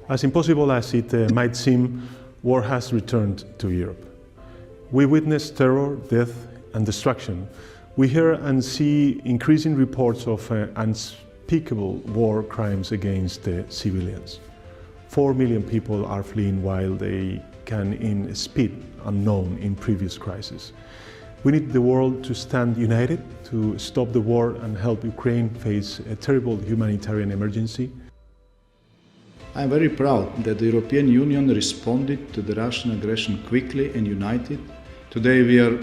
As impossible as it might seem, war has returned to Europe. We witness terror, death, and destruction. We hear and see increasing reports of unspeakable war crimes against civilians. 4 million people are fleeing while they can in speed unknown in previous crises. We need the world to stand united to stop the war and help Ukraine face a terrible humanitarian emergency. I am very proud that the European Union responded to the Russian aggression quickly and united. Today we are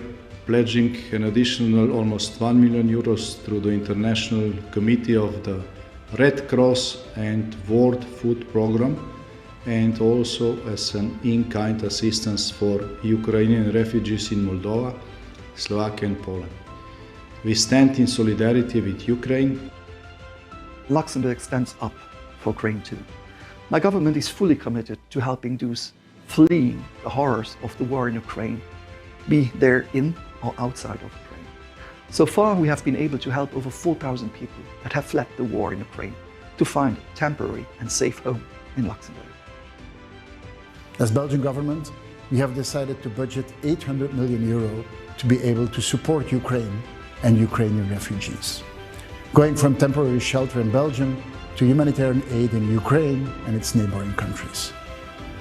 pledging an additional almost 1 million euros through the International Committee of the Red Cross and World Food Programme, and also as an in-kind assistance for Ukrainian refugees in Moldova, Slovakia and Poland. We stand in solidarity with Ukraine. Luxembourg stands up for Ukraine too. My government is fully committed to helping those fleeing the horrors of the war in Ukraine, be they in or outside of Ukraine. So far, we have been able to help over 4,000 people that have fled the war in Ukraine to find a temporary and safe home in Luxembourg. As Belgian government, we have decided to budget 800 million euro to be able to support Ukraine and Ukrainian refugees. Going from temporary shelter in Belgium to humanitarian aid in Ukraine and its neighboring countries.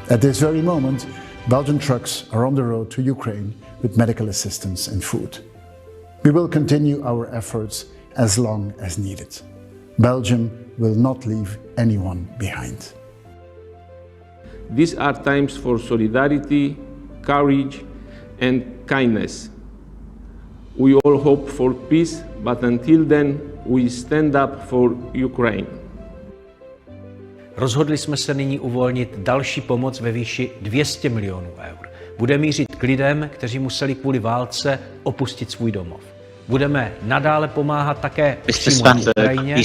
At this very moment, Belgian trucks are on the road to Ukraine with medical assistance and food. We will continue our efforts as long as needed. Belgium will not leave anyone behind. These are times for solidarity, courage, and kindness. We all hope for peace, but until then, we stand up for Ukraine. Rozhodli jsme se nyní uvolnit další pomoc ve výši 200 milionů eur. Bude mířit k lidem, kteří museli kvůli válce opustit svůj domov. Budeme nadále pomáhat také přímo na Ukrajině.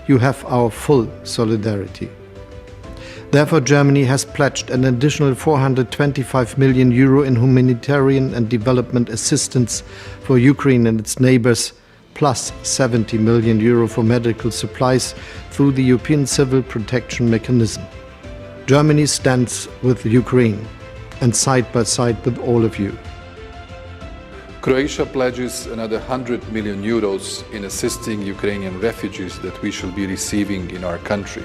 You have our full solidarity. Therefore, Germany has pledged an additional 425 million euro in humanitarian and development assistance for Ukraine and its neighbors, plus 70 million euro for medical supplies through the European Civil Protection Mechanism. Germany stands with Ukraine and side by side with all of you. Croatia pledges another 100 million euros in assisting Ukrainian refugees that we shall be receiving in our country.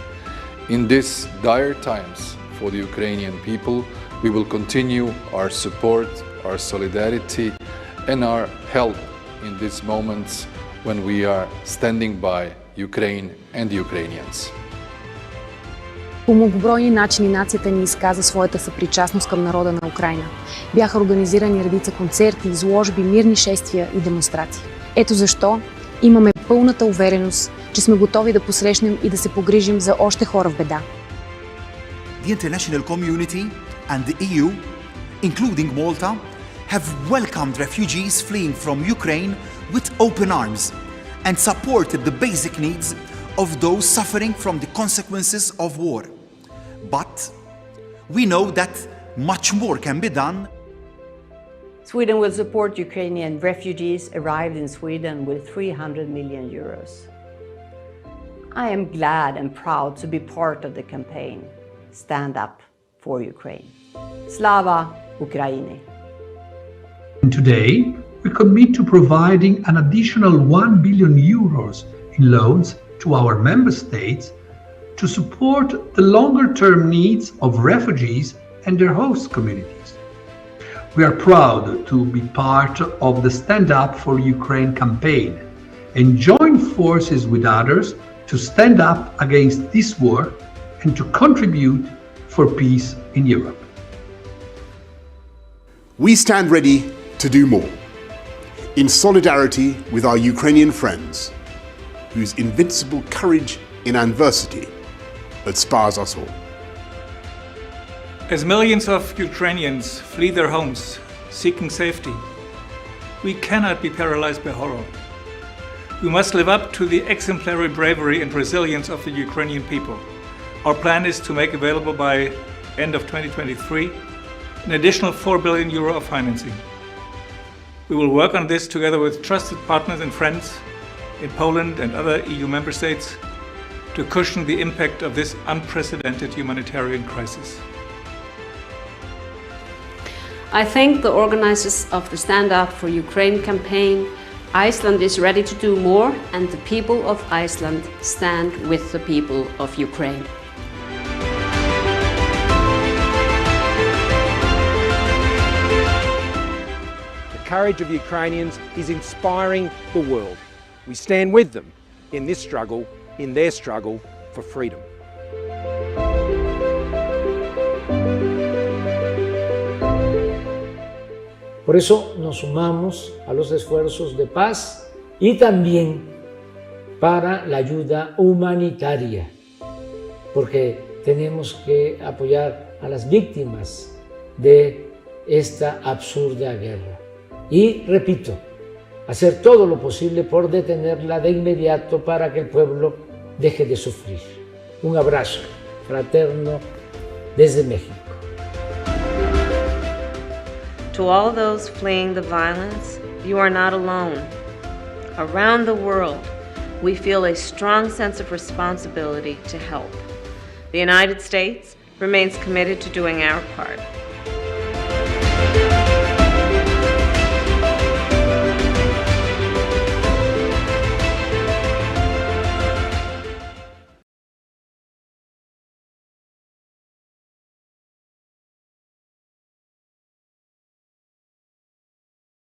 In these dire times for the Ukrainian people, we will continue our support, our solidarity, and our help in these moments when we are standing by Ukraine and Ukrainians. По многобройни начини нацията ни изказа своята съпричастност към народа на Украйна. Бяха организирани редица концерти, изложби, мирни шествия и демонстрации. Ето защо имаме пълната увереност, че сме готови да посрещнем и да се погрижим за още хора в беда. The international community and the EU, including Malta, have welcomed refugees fleeing from Ukraine with open arms and supported the basic needs of those suffering from the consequences of war. But we know that much more can be done. Sweden will support Ukrainian refugees arrived in Sweden with 300 million euros. I am glad and proud to be part of the campaign Stand Up for Ukraine. Slava Ukraini. Today, we commit to providing an additional 1 billion euros in loans to our member states to support the longer-term needs of refugees and their host communities. We are proud to be part of the Stand Up for Ukraine campaign and join forces with others to stand up against this war and to contribute for peace in Europe. We stand ready to do more, in solidarity with our Ukrainian friends, whose invincible courage in adversity inspires us all. As millions of Ukrainians flee their homes, seeking safety, we cannot be paralyzed by horror. We must live up to the exemplary bravery and resilience of the Ukrainian people. Our plan is to make available by end of 2023 an additional 4 billion euro of financing. We will work on this together with trusted partners and friends in Poland and other EU member states to cushion the impact of this unprecedented humanitarian crisis. I thank the organizers of the Stand Up for Ukraine campaign. Iceland is ready to do more, and the people of Iceland stand with the people of Ukraine. The courage of the Ukrainians is inspiring the world. We stand with them in this struggle, in their struggle for freedom. Por eso nos sumamos a los esfuerzos de paz y también para la ayuda humanitaria, porque tenemos que apoyar a las víctimas de esta absurda guerra. Y repito, hacer todo lo posible por detenerla de inmediato para que el pueblo deje de sufrir. Un abrazo fraterno desde México. To all those fleeing the violence, you are not alone. Around the world, we feel a strong sense of responsibility to help. The United States remains committed to doing our part.